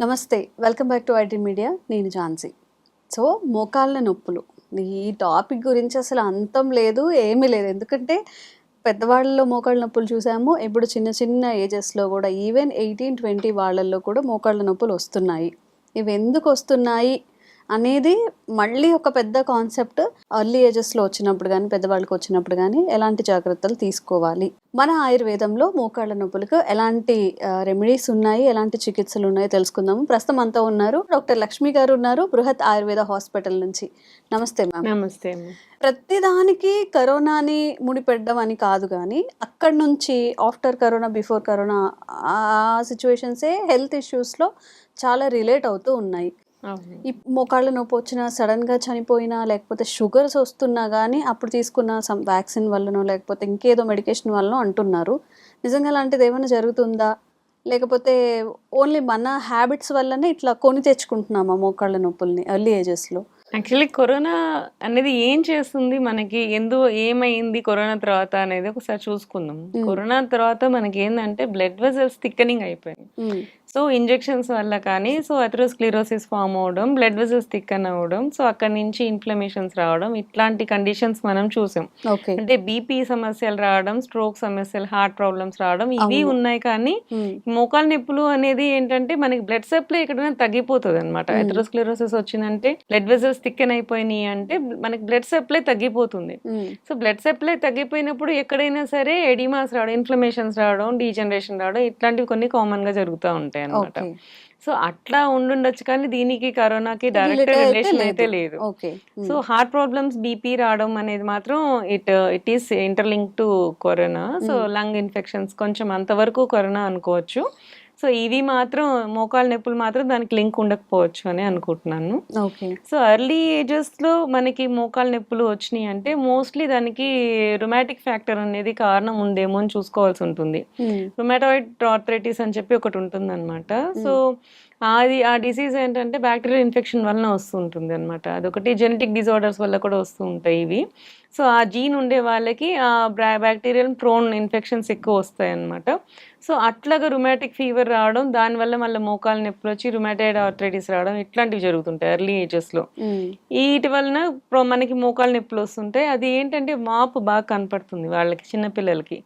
నమస్తే, welcome back to IT media. నేను Jhansi. So మోకాళ్ళ నొప్పులు, ఈ టాపిక్ గురించి అసలు అంతం లేదు, ఏమీ లేదు. ఎందుకంటే పెద్దవాళ్ళలో మోకాళ్ళ నొప్పులు చూసాము, ఇప్పుడు చిన్న చిన్న ఏజెస్లో కూడా ఈవెన్ 18-20 వాళ్ళల్లో కూడా మోకాళ్ళ నొప్పులు వస్తున్నాయి. ఇవి ఎందుకు వస్తున్నాయి అనేది మళ్ళీ ఒక పెద్ద కాన్సెప్ట్. ఎర్లీ ఏజెస్లో వచ్చినప్పుడు కానీ పెద్దవాళ్ళకి వచ్చినప్పుడు కానీ ఎలాంటి జాగ్రత్తలు తీసుకోవాలి, మన ఆయుర్వేదంలో మోకాళ్ళ నొప్పులకు ఎలాంటి రెమెడీస్ ఉన్నాయి, ఎలాంటి చికిత్సలు ఉన్నాయో తెలుసుకుందాము. ప్రస్తుతం అంతా ఉన్నారు డాక్టర్ లక్ష్మి గారు ఉన్నారు, బృహత్ ఆయుర్వేద హాస్పిటల్ నుంచి. నమస్తే మ్యామ్. నమస్తే. ప్రతిదానికి కరోనాని ముడిపెట్టడం అని కాదు, కానీ అక్కడి నుంచి ఆఫ్టర్ కరోనా, బిఫోర్ కరోనా ఆ సిచ్యువేషన్సే హెల్త్ ఇష్యూస్లో చాలా రిలేట్ అవుతూ ఉన్నాయి. ఈ మోకాళ్ళ నొప్పి వచ్చినా, సడన్గా చనిపోయినా, లేకపోతే షుగర్స్ వస్తున్నా కానీ అప్పుడు తీసుకున్న సమ్ వ్యాక్సిన్ వల్లనో లేకపోతే ఇంకేదో మెడికేషన్ వల్లనో అంటున్నారు. నిజంగా అలాంటిది ఏమైనా జరుగుతుందా, లేకపోతే ఓన్లీ మన హ్యాబిట్స్ వల్లనే ఇట్లా కొని తెచ్చుకుంటున్నామా మోకాళ్ళ నొప్పుల్ని ఎర్లీ ఏజెస్లో? యాక్చువల్లీ కరోనా అనేది ఏం చేస్తుంది మనకి, ఏమైంది కరోనా తర్వాత అనేది ఒకసారి చూసుకుందాం. కరోనా తర్వాత మనకి ఏంటంటే బ్లడ్ వెజల్స్ థిక్కనింగ్ అయిపోయింది. సో ఇంజెక్షన్స్ వల్ల కానీ అథెరోస్క్లెరోసిస్ ఫామ్ అవడం, బ్లడ్ వెజల్స్ థిక్కన్ అవ్వడం, సో అక్కడ నుంచి ఇన్ఫ్లమేషన్స్ రావడం, ఇట్లాంటి కండిషన్స్ మనం చూసాం. అంటే బీపీ సమస్యలు రావడం, స్ట్రోక్ సమస్యలు, హార్ట్ ప్రాబ్లమ్స్ రావడం, ఇవి ఉన్నాయి. కానీ మోకాళ్ళ నొప్పులు అనేది ఏంటంటే మనకి బ్లడ్ సప్లై ఎక్కడైనా తగ్గిపోతుంది అనమాట. అథెరోస్క్లెరోసిస్ వచ్చిందంటే బ్లడ్ వెజల్స్ థిక్కన్ అయిపోయినాయి అంటే మనకి బ్లడ్ సప్లై తగ్గిపోతుంది. సో బ్లడ్ సప్లై తగ్గిపోయినప్పుడు ఎక్కడైనా సరే ఎడిమాస్ రావడం, ఇన్ఫ్లమేషన్స్ రావడం, డీజనరేషన్ రావడం, ఇట్లాంటివి కొన్ని కామన్ గా జరుగుతూ ఉంటాయి అన్నమాట. సో అట్లా ఉండుండొచ్చు, కానీ దీనికి కరోనాకి డైరెక్ట్ రిలేషన్ అయితే లేదు. సో హార్ట్ ప్రాబ్లమ్స్, బీపీ రావడం అనేది మాత్రం it is interlink to corona. So lung infections కొంచెం అంతవరకు కరోనా అనుకోవచ్చు. సో ఇవి మాత్రం మోకాళ్ళ నొప్పులు మాత్రం దానికి లింక్ ఉండకపోవచ్చు అని అనుకుంటున్నాను. సో ఎర్లీ ఏజెస్లో మనకి మోకాళ్ళ నొప్పులు వచ్చినాయి అంటే మోస్ట్లీ దానికి రుమాటిక్ ఫ్యాక్టర్ అనేది కారణం ఉందేమో అని చూసుకోవాల్సి ఉంటుంది. రుమాటాయిడ్ ఆర్థరైటిస్ అని చెప్పి ఒకటి ఉంటుంది అనమాట. సో ఆ డిసీజ్ ఏంటంటే బ్యాక్టీరియల్ ఇన్ఫెక్షన్ వలన వస్తుంటుంది అనమాట. అదొకటి జెనెటిక్ డిజార్డర్స్ వల్ల కూడా వస్తూ ఉంటాయి ఇవి. సో ఆ జీన్ ఉండే వాళ్ళకి ఆ బ్యాక్టీరియల్ ప్రోన్ ఇన్ఫెక్షన్స్ ఎక్కువ వస్తాయి అనమాట. సో అట్లాగా రుమాటిక్ ఫీవర్ రావడం, దానివల్ల మళ్ళీ మోకాళ్ళ నొప్పులు వచ్చి రుమాటాయిడ్ ఆర్థరైటిస్ రావడం, ఇట్లాంటివి జరుగుతుంటాయి ఎర్లీ ఏజెస్లో. వీటి వలన మనకి మోకాళ్ళ నొప్పులు వస్తుంటాయి. అది ఏంటంటే వాపు బాగా కనపడుతుంది వాళ్ళకి, చిన్నపిల్లలకి.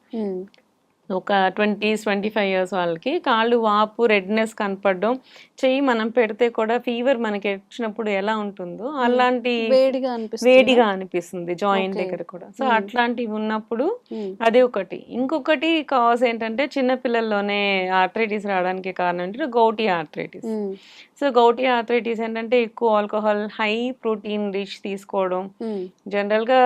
ఒక 20-25 ఇయర్స్ వాళ్ళకి కాళ్ళు వాపు, రెడ్నెస్ కనపడడం, చెయ్యి మనం పెడితే కూడా ఫీవర్ మనకి వచ్చినప్పుడు ఎలా ఉంటుందో అలాంటి వేడిగా అనిపిస్తుంది జాయింట్ దగ్గర కూడా. సో అట్లాంటివి ఉన్నప్పుడు అదే ఒకటి. ఇంకొకటి కాజ్ ఏంటంటే చిన్నపిల్లల్లోనే ఆర్థరైటిస్ రావడానికి కారణం ఏంటంటే gouty arthritis. So gouty arthritis ఏంటంటే ఎక్కువ ఆల్కహాల్, హై ప్రోటీన్ రిచ్ తీసుకోవడం. జనరల్గా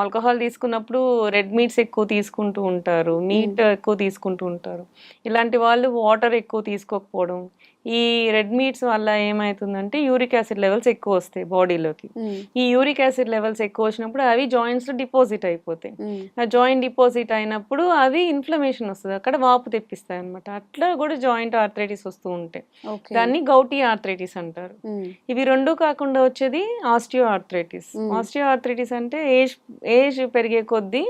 ఆల్కహాల్ తీసుకున్నప్పుడు రెడ్ మీట్స్ ఎక్కువ తీసుకుంటూ ఉంటారు, మీట్ ఎక్కువ తీసుకుంటూ ఉంటారు. ఇలాంటి వాళ్ళు వాటర్ ఎక్కువ తీసుకోకపోవడం, ఈ రెడ్ మీట్స్ వల్ల ఏమవుతుందంటే యూరిక్ యాసిడ్ లెవెల్స్ ఎక్కువ వస్తాయి బాడీలోకి. ఈ యూరిక్ యాసిడ్ లెవెల్స్ ఎక్కువ వచ్చినప్పుడు అవి జాయింట్స్ లో డిపాజిట్ అయిపోతాయి. ఆ జాయింట్ డిపాజిట్ అయినప్పుడు అవి ఇన్ఫ్లమేషన్ వస్తుంది, అక్కడ వాపు తెప్పిస్తాయి అనమాట. అట్లా కూడా జాయింట్ ఆర్థరైటిస్ వస్తూ ఉంటాయి. దాన్ని గౌటీ ఆర్థరైటిస్ అంటారు. ఇవి రెండు కాకుండా వచ్చేది ఆస్టియో ఆర్థరైటిస్. ఆస్టియో ఆర్థరైటిస్ అంటే ఏజ్ పెరిగే కొద్దీ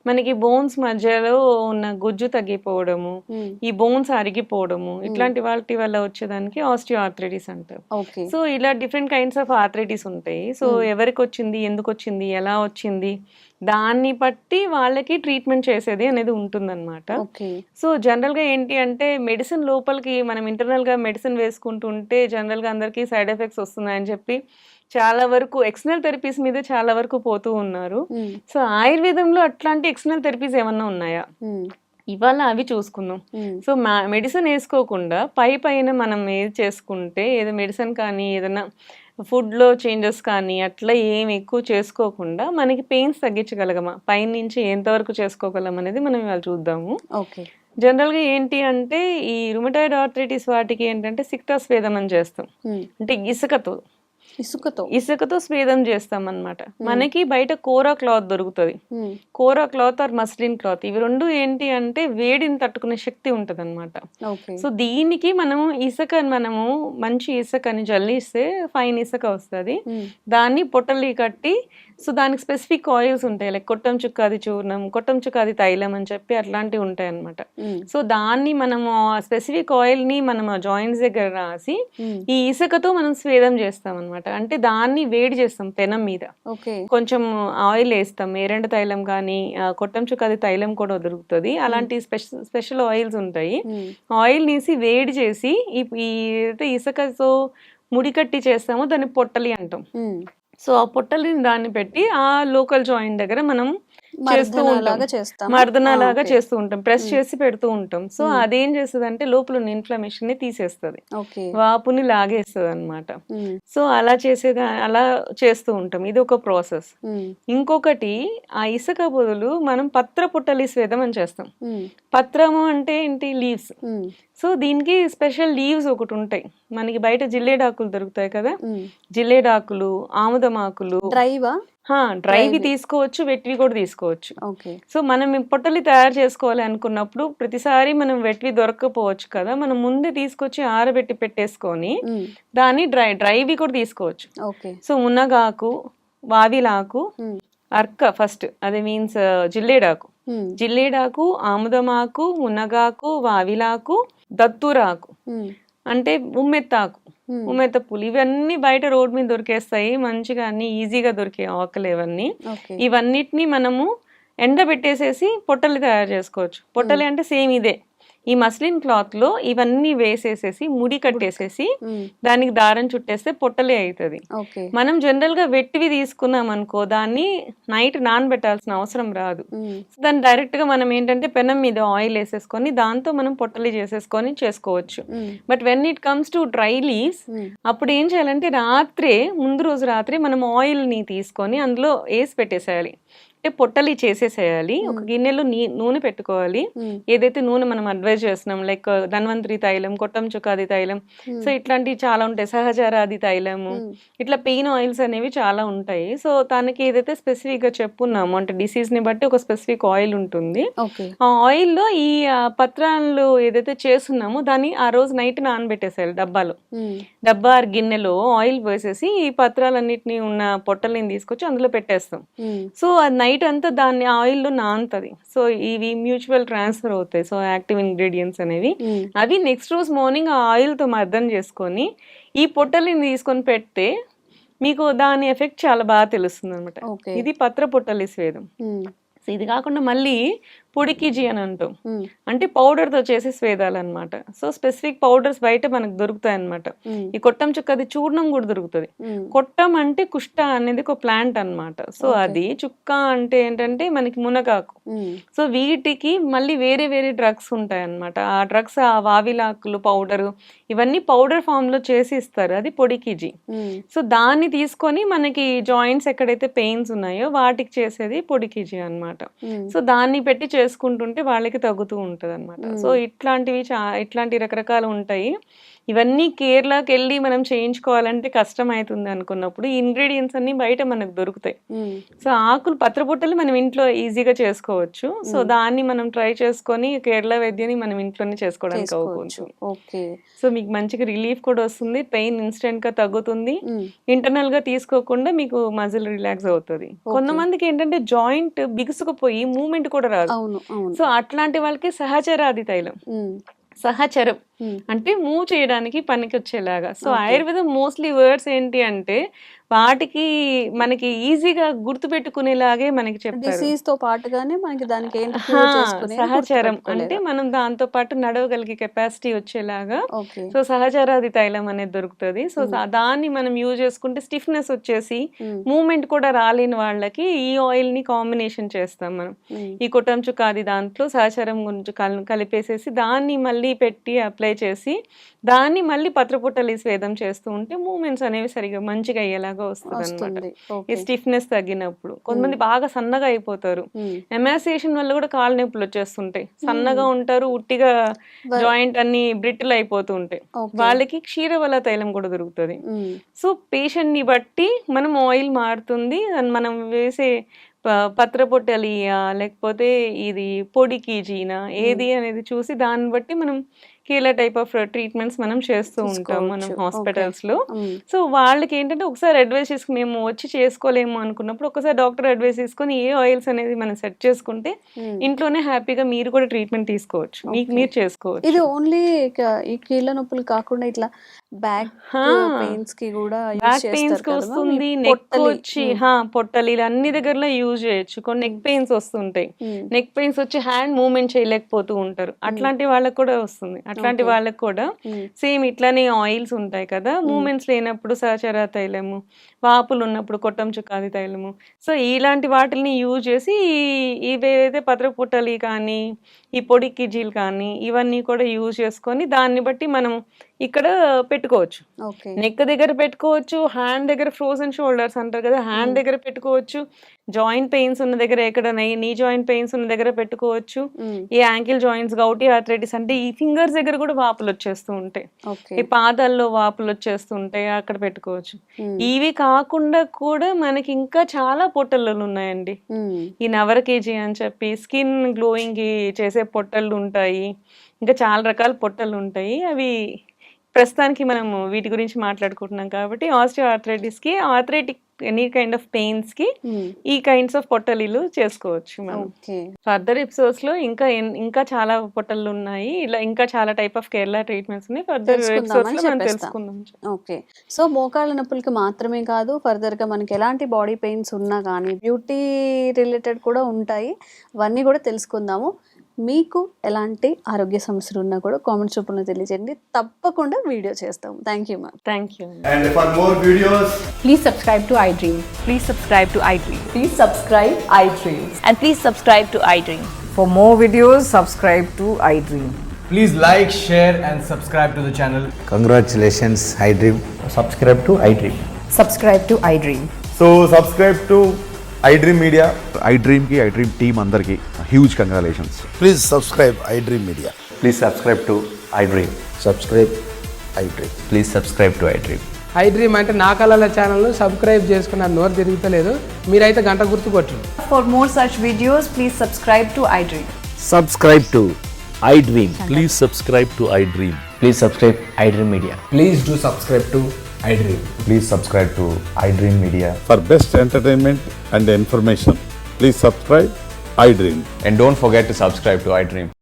మనకి బోన్స్ మధ్యలో ఉన్న గుజ్జు తగ్గిపోవడము, ఈ బోన్స్ అరిగిపోవడము, ఇట్లాంటి వాటి వల్ల వచ్చేదానికి ఆస్టియో ఆర్థరైటిస్ అంటారు. సో ఇలా డిఫరెంట్ కైండ్స్ ఆఫ్ ఆర్థరైటిస్ ఉంటాయి. సో ఎవరికి వచ్చింది, ఎందుకు వచ్చింది, ఎలా వచ్చింది, దాన్ని బట్టి వాళ్ళకి ట్రీట్మెంట్ చేసేది అనేది ఉంటుందన్నమాట. సో జనరల్గా ఏంటి అంటే మెడిసిన్ లోపలికి మనం ఇంటర్నల్గా మెడిసిన్ వేసుకుంటుంటే జనరల్గా అందరికీ సైడ్ ఎఫెక్ట్స్ వస్తున్నాయని చెప్పి చాలా వరకు ఎక్స్టర్నల్ థెరపీస్ మీద చాలా వరకు పోతూ ఉన్నారు. సో ఆయుర్వేదంలో అట్లాంటి ఎక్స్టర్నల్ థెరపీస్ ఏమన్నా ఉన్నాయా, ఇవాళ అవి చూసుకుందాం. సో మెడిసిన్ వేసుకోకుండా పైన మనం ఏది చేసుకుంటే, ఏదో మెడిసిన్ కానీ ఏదైనా ఫుడ్లో చేంజెస్ కానీ అట్లా ఏం ఎక్కువ చేసుకోకుండా మనకి పెయిన్స్ తగ్గించగలగమా, పైనుంచి ఎంతవరకు చేసుకోగలం అనేది మనం ఇవాళ చూద్దాము. జనరల్గా ఏంటి అంటే ఈ రుమటాయిడ్ ఆర్థరైటిస్ వాటికి ఏంటంటే సిక్తాస్వేదం అని చేస్తాం. అంటే ఇసుకతో స్వేదం చేస్తాం అన్నమాట. మనకి బయట కోరా క్లాత్ దొరుకుతుంది, కోరా క్లాత్ ఆర్ మస్లిన్ క్లాత్. ఇవి రెండు ఏంటి అంటే వేడిని తట్టుకునే శక్తి ఉంటది అనమాట. సో దీనికి మనము మంచి ఇసుకని జల్లిస్తే ఫైన్ ఇసుక వస్తుంది. దాన్ని పొట్టలి కట్టి సో దానికి స్పెసిఫిక్ ఆయిల్స్ ఉంటాయి, లైక్ కొట్టం చుక్కాది చూర్ణం, కొట్టం చుక్కాది తైలం అని చెప్పి అట్లాంటివి ఉంటాయి అనమాట. సో దాన్ని మనము స్పెసిఫిక్ ఆయిల్ ని మనం జాయింట్స్ దగ్గర రాసి ఈ ఇసుకతో మనం స్వేదం చేస్తాం అనమాట. అంటే దాన్ని వేడి చేస్తాం పెనం మీద, కొంచెం ఆయిల్ వేస్తాం, ఏరెండ తైలం కానీ కొట్టం చుక్కాది తైలం కూడా దొరుకుతుంది. అలాంటి స్పెషల్ ఆయిల్స్ ఉంటాయి. ఆయిల్ తీసి వేడి చేసి ఈ ఇసుకతో ముడి కట్టి చేస్తామో దాన్ని పొట్టలి అంటాం. సో ఆ పొట్టలిని దాన్ని పెట్టి ఆ లోకల్ జాయింట్ దగ్గర మనం చేస్తూ ఉంటాం, మర్దన లాగా చేస్తూ ఉంటాం, ప్రెస్ చేసి పెడుతూ ఉంటాం. సో అదేం చేస్తుంది అంటే లోపల ఉన్న ఇన్ఫ్లమేషన్ ని తీసేస్తుంది, వాపుని లాగేస్తుంది అనమాట. సో అలా అలా చేస్తూ ఉంటాం. ఇది ఒక ప్రాసెస్. ఇంకొకటి, ఆ ఇసుక బదులు మనం పత్ర పుట్టలి స్వేదం అని చేస్తాం. పత్రము అంటే ఏంటి, లీవ్స్. సో దీనికి స్పెషల్ లీవ్స్ ఒకటి ఉంటాయి మనకి, బయట జిల్లేడాకులు దొరుకుతాయి కదా, జిల్లేడాకులు, ఆముదమాకులు, డ్రైవి తీసుకోవచ్చు, వెట్వి కూడా తీసుకోవచ్చు. సో మనం పొట్టలి తయారు చేసుకోవాలి అనుకున్నప్పుడు ప్రతిసారి మనం వెట్వి దొరకకపోవచ్చు కదా, మనం ముందే తీసుకొచ్చి ఆరబెట్టి పెట్టేసుకొని దాన్ని డ్రైవి కూడా తీసుకోవచ్చు. సో మునగాకు, వావిలాకు, అర్క ఫస్ట్, అది మీన్స్ జిల్లేడాకు, ఆముదమాకు, మునగాకు, వావిలాకు, దత్తూరాకు అంటే ఉమ్మెత్తాకు, ఉమ్మెత్త పూలు, ఇవన్నీ బయట రోడ్ మీద దొరికేస్తాయి మంచిగా, అన్ని ఈజీగా దొరికే ఆకులు ఇవన్నీ. ఇవన్నిటిని మనము ఎండబెట్టేసేసి పొట్టలు తయారు చేసుకోవచ్చు. పొట్టలి అంటే సేమ్ ఇదే, ఈ మస్లిన్ క్లాత్ లో ఇవన్నీ వేసేసేసి ముడి కట్టేసేసి దానికి దారం చుట్టేస్తే పొట్టలే అవుతుంది. మనం జనరల్ గా వెట్టివి తీసుకున్నాం అనుకో, దాన్ని నైట్ నానబెట్టాల్సిన అవసరం రాదు. దాన్ని డైరెక్ట్ గా మనం ఏంటంటే పెనం మీద ఆయిల్ వేసేసుకొని దాంతో మనం పొట్టలి చేసేసుకొని చేసుకోవచ్చు. But when it comes to dry leaves, అప్పుడు ఏం చేయాలంటే ముందు రోజు రాత్రి మనం ఆయిల్ ని తీసుకొని అందులో వేసి పెట్టేసేయాలి. అంటే పొట్టలి చేసేసేయాలి. ఒక గిన్నెలో నూనె పెట్టుకోవాలి. ఏదైతే నూనె మనం అడ్వైజ్ చేస్తున్నాం, లైక్ ధన్వంతరి తైలం, కొట్టం చుక్కాది తైలం, సో ఇట్లాంటివి చాలా ఉంటాయి, సహచరాది తైలము, ఇట్లా పెయిన్ ఆయిల్స్ అనేవి చాలా ఉంటాయి. సో తనకి ఏదైతే స్పెసిఫిక్ గా చెప్పున్నామో, అంటే డిసీజ్ ని బట్టి ఒక స్పెసిఫిక్ ఆయిల్ ఉంటుంది. ఆ ఆయిల్ లో ఈ పత్రాలు ఏదైతే చేస్తున్నామో దాన్ని ఆ రోజు నైట్ నానబెట్టేసేయాలి. డబ్బా గిన్నెలో ఆయిల్ వేసేసి ఈ పత్రాలన్నిటిని ఉన్న పొట్టల్ని తీసుకొచ్చి అందులో పెట్టేస్తాం. సో నైట్ అంతా దాన్ని ఆయిల్ లో నానుతుంది. సో ఇవి మ్యూచువల్ ట్రాన్స్ఫర్ అవుతాయి. సో యాక్టివ్ ఇంగ్రీడియంట్స్ అనేవి, అవి నెక్స్ట్ రోజు మార్నింగ్ ఆ ఆయిల్ తో మర్దన చేసుకొని ఈ పొట్టలిని తీసుకొని పెడితే మీకు దాని ఎఫెక్ట్ చాలా బాగా తెలుస్తుంది అనమాట. ఇది పత్ర పొట్టలి స్వేదం. ఇది కాకుండా మళ్ళీ పొడికిజీ అని అంటాం, అంటే పౌడర్ తో చేసే స్వేదాలు అనమాట. సో స్పెసిఫిక్ పౌడర్స్ బయట మనకు దొరుకుతాయి అనమాట. ఈ కొట్టం చుక్కది చూర్ణం కూడా దొరుకుతుంది. కొట్టం అంటే కుష్ట అనేది ఒక ప్లాంట్ అనమాట. సో అది చుక్క అంటే ఏంటంటే మనకి మునగాకు. సో వీటికి మళ్ళీ వేరే వేరే డ్రగ్స్ ఉంటాయి అనమాట. ఆ డ్రగ్స్, ఆ వావిలాకులు పౌడర్, ఇవన్నీ పౌడర్ ఫామ్ లో చేసి ఇస్తారు, అది పొడికిజీ. సో దాన్ని తీసుకొని మనకి జాయింట్స్ ఎక్కడైతే పెయిన్స్ ఉన్నాయో వాటికి చేసేది పొడికిజీ అనమాట. సో దాన్ని పెట్టి చేసుకుంటుంటే వాళ్ళకి తగ్గుతూ ఉంటది అనమాట. సో ఇట్లాంటి రకరకాలు ఉంటాయి. ఇవన్నీ కేరళకి వెళ్ళి మనం చేయించుకోవాలంటే కష్టం అవుతుంది అనుకున్నప్పుడు ఈ ఇంగ్రీడియంట్స్ అన్ని బయట మనకు దొరుకుతాయి. సో ఆకులు, పత్రపుట్టలు మనం ఇంట్లో ఈజీగా చేసుకోవచ్చు. సో దాన్ని మనం ట్రై చేసుకొని కేరళ వైద్యాన్ని మనం ఇంట్లోనే చేసుకోవడానికి అవ్వచ్చు. సో మీకు మంచిగా రిలీఫ్ కూడా వస్తుంది, పెయిన్ ఇన్స్టెంట్ గా తగ్గుతుంది, ఇంటర్నల్ గా తీసుకోకుండా మీకు మజిల్ రిలాక్స్ అవుతుంది. కొంతమందికి ఏంటంటే జాయింట్ బిగుసుకుపోయి మూవ్మెంట్ కూడా రాదు. సో అట్లాంటి వాళ్ళకి సహచరాది తైలం, సహచరం అంటే మూవ్ చేయడానికి పనికి వచ్చేలాగా. సో ఆయుర్వేదం మోస్ట్లీ వర్డ్స్ ఏంటి అంటే వాటికి మనకి ఈజీగా గుర్తు పెట్టుకునేలాగే మనకి చెప్తారు. సహచరం అంటే మనం దాంతో పాటు నడవగలిగే కెపాసిటీ వచ్చేలాగా. సో సహచరాది తైలం అనేది దొరుకుతుంది. సో దాన్ని మనం యూజ్ చేసుకుంటే స్టిఫ్నెస్ వచ్చేసి మూవ్మెంట్ కూడా రాలేని వాళ్ళకి ఈ ఆయిల్ ని కాంబినేషన్ చేస్తాం మనం. ఈ కొట్టం చుక్కాది దాంట్లో సహచరం గురించి కలిపేసేసి దాన్ని మళ్ళీ పెట్టి అప్లై చేసి దాన్ని మళ్ళీ పత్రపుట్టలి స్వేదం చేస్తూ ఉంటే మూవ్మెంట్స్ అనేవి సరిగా మంచిగా అయ్యేలాగా వస్తుంది అనమాట. ఈ స్టిఫ్నెస్ తగ్గినప్పుడు కొంతమంది బాగా సన్నగా అయిపోతారు, ఎమాసియేషన్ వల్ల కూడా కాళ్ళ నొప్పులు వచ్చేస్తుంటాయి, సన్నగా ఉంటారు, ఉట్టిగా జాయింట్ అన్ని బ్రిటిల్ అయిపోతూ ఉంటాయి, వాళ్ళకి క్షీరవల తైలం కూడా దొరుకుతుంది. సో పేషెంట్ ని బట్టి మనం ఆయిల్ మారుతుంది, మనం వేసే పత్రపొట్టలియా లేకపోతే ఇది పొడికిజీనా ఏది అనేది చూసి దాన్ని బట్టి మనం కీలా టైప్ ఆఫ్ ట్రీట్మెంట్స్ మనం చేస్తూ ఉంటాం మనం తీసుకోవచ్చు. హాస్పిటల్స్ లో. మ్మ్. సో వాళ్ళకి ఏంటంటే ఒకసారి అడ్వైస్ చేసుకుని మేము వచ్చి చేసుకోలేము అనుకున్నప్పుడు ఒకసారి డాక్టర్ అడ్వైస్ తీసుకొని ఏ ఆయిల్స్ అనేది మనం సెట్ చేసుకుంటే మ్మ్. ఇంట్లోనే హ్యాపీగా మీరు కూడా ట్రీట్మెంట్ తీసుకోవచ్చు, మీకు మీరు చేసుకోవచ్చు. ఇది ఓన్లీ ఈ కీళ్ళ నొప్పులు కాకుండా ఇట్లా బ్యాక్ హా. పెయిన్స్ కి కూడా యూజ్ బ్యాక్ పెయిన్స్ చేస్తారు కి కదా వస్తుంది, మీ నెక్ పొట్టలి. వచ్చి పొట్టలు ఇలా అన్ని దగ్గరలో యూజ్ చేయొచ్చు. కొన్ని నెక్ పెయిన్స్ వస్తుంటాయి, మ్మ్. నెక్ పెయిన్స్ వచ్చి హ్యాండ్ మూవ్మెంట్ చేయలేకపోతూ ఉంటారు, అట్లాంటి వాళ్ళకి కూడా వస్తుంది. అట్లాంటి Okay. వాళ్ళకి కూడా మ్మ్. సేమ్ ఇట్లానే ఆయిల్స్ ఉంటాయి కదా, మూమెంట్స్ లేనప్పుడు సహచర తైలము, వాపులు ఉన్నప్పుడు కొట్టం చుక్కాది తైలము. సో ఇలాంటి వాటిని యూజ్ చేసి ఇవేదైతే పత్ర పుట్టలి కానీ ఈ పొడి కిజీలు కానీ ఇవన్నీ కూడా యూజ్ చేసుకొని దాన్ని బట్టి మనం ఇక్కడ పెట్టుకోవచ్చు. ఓకే. నెక్ దగ్గర పెట్టుకోవచ్చు, హ్యాండ్ దగ్గర ఫ్రోజన్ షోల్డర్స్ అంటారు కదా, హ్యాండ్ దగ్గర పెట్టుకోవచ్చు, జాయింట్ పెయిన్స్ ఉన్న దగ్గర ఎక్కడ నీ జాయింట్ పెయిన్స్ ఉన్న దగ్గర పెట్టుకోవచ్చు, మ్మ్. ఈ యాంకిల్ జాయింట్స్ గౌటీ ఆర్థరైటిస్ అంటే ఈ ఫింగర్స్ దగ్గర కూడా వాపులు వచ్చేస్తూ ఉంటాయి, ఓకే. ఈ పాదాల్లో వాపులు వచ్చేస్తూ ఉంటాయి, అక్కడ పెట్టుకోవచ్చు. మ్మ్. ఇవి కాకుండా కూడా మనకి ఇంకా చాలా పొట్టలు ఉన్నాయండి. మ్మ్. ఈ నవర కేజీ అని చెప్పి స్కిన్ గ్లోయింగ్ కి చేసే పొట్టలు ఉంటాయి, ఇంకా చాలా రకాల పొట్టలు ఉంటాయి. అవి ప్రస్తుతానికి మనము వీటి గురించి మాట్లాడుకుంటున్నాం కాబట్టి ఆస్టియో ఆర్థరైటిస్ కి, arthritic any kind of pains కి మ్మ్. ఈ కైండ్స్ ఆఫ్ పొట్టలీలు చేసుకోవచ్చు మనం. ఓకే. ఫర్దర్ ఎపిసోడ్స్ లో ఇంకా చాలా పొట్టలు ఉన్నాయి, ఇలా ఇంకా చాలా టైప్ ఆఫ్ కేరళ ట్రీట్మెంట్స్ ఉన్నాయి. ఫర్దర్ తెలుసుకుందామని ఎపిసోడ్స్ లో మనం చెప్పేస్తాం. తెలుసుకుందాం. ఓకే. సో మోకాళ్ళ నొప్పులకి మాత్రమే కాదు, ఫర్దర్గా మనకి ఎలాంటి బాడీ పెయిన్స్ ఉన్నా కానీ బ్యూటీ రిలేటెడ్ కూడా ఉంటాయి, అవన్నీ కూడా తెలుసుకుందాము. మీకు ఎలాంటి ఆరోగ్య సమస్యలు ఉన్నా కూడా కామెంట్స్ రూపంలో తెలియజేయండి, తప్పకుండా వీడియో చేస్తాం. Thank you ma'am. Thank you. And for more videos, Please subscribe to iDream. Please subscribe to iDream. Please subscribe iDream. And please subscribe to iDream. For more videos, subscribe to iDream. please like, share, and subscribe to the channel. Congratulations, iDream. subscribe to iDream. Subscribe to iDream. So subscribe to iDream Media. iDream की iDream team अंदर की huge congratulations. Please subscribe iDream Media. Please subscribe to iDream. Subscribe iDream. Please subscribe to iDream. iDream అంటే నా కళల channel subscribe చేసుకున్నారు, నోరు తిరుగుతలేదు, మీరైతే గంట గుర్తు కొట్టండి. For more such videos, please subscribe to iDream. Subscribe to iDream. Please subscribe to iDream. Please subscribe iDream Media. Please do subscribe to iDream. Please subscribe to iDream Media. For best entertainment and information, please subscribe iDream. And don't forget to subscribe to iDream.